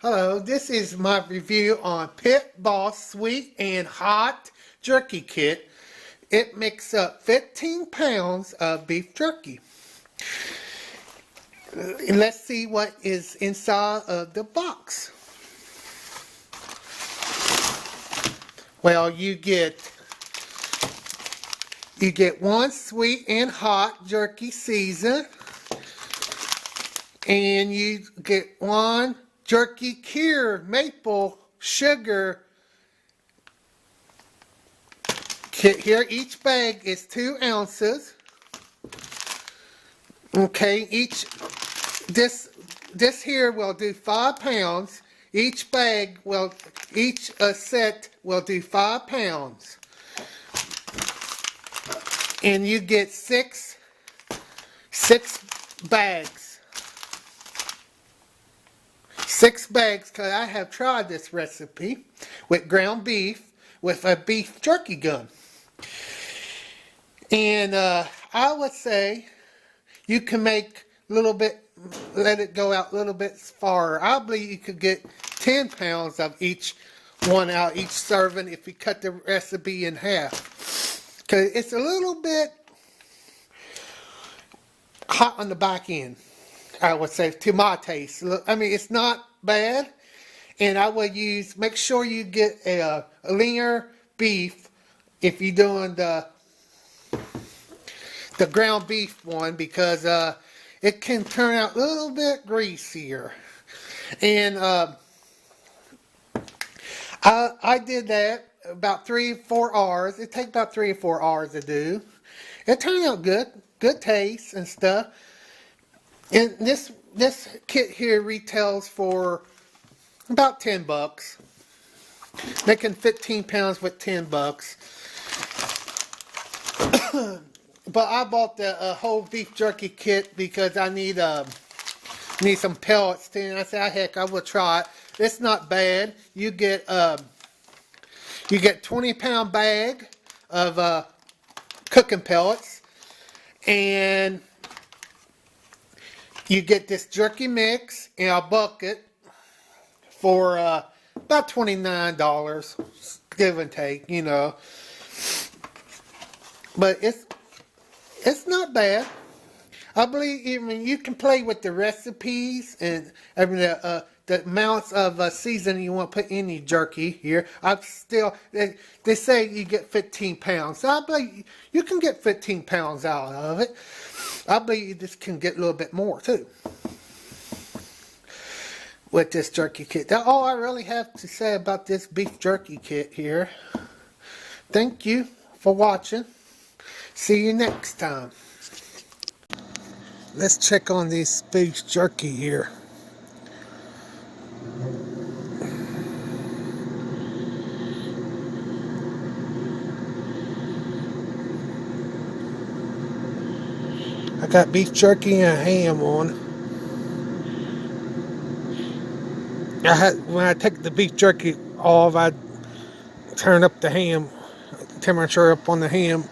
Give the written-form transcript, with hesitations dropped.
Hello, this is my review on Pit Boss Sweet and Hot Jerky Kit. It makes up 15 pounds of beef jerky. And let's see what is inside of the box. Well, you get one sweet and hot jerky season, and you get one jerky cured maple sugar kit here. Each bag is 2 ounces. Okay, this here will do 5 pounds. Each bag will, each set will do 5 pounds. And you get six bags. 6 bags, because I have tried this recipe with ground beef with a beef jerky gun. And I would say you can make a little bit, let it go out a little bit farther. I believe you could get 10 pounds of each one out, each serving, if you cut the recipe in half. Because it's a little bit hot on the back end, I would say, to my taste. I mean, it's not bad. And I would make sure you get a leaner beef if you're doing the ground beef one, because it can turn out a little bit greasier. And I did that about 3 or 4 hours. It takes about 3 or 4 hours to do. It turned out good taste and stuff. And this kit here retails for about $10. Making 15 pounds with $10. But I bought the whole beef jerky kit because I need some pellets too. And I said, heck, I will try it. It's not bad. You get 20-pound bag of cooking pellets, and you get this jerky mix in a bucket for about $29, give and take, you know. But it's not bad. I believe even you can play with the recipes and I mean the amounts of seasoning you want to put in your jerky here. They say you get 15 pounds. So I believe you can get 15 pounds out of it. I believe you just can get a little bit more too with this jerky kit. That's all I really have to say about this beef jerky kit here. Thank you for watching. See you next time. Let's check on this beef jerky here. I got beef jerky and ham on. When I take the beef jerky off, I turn up the ham temperature up on the ham.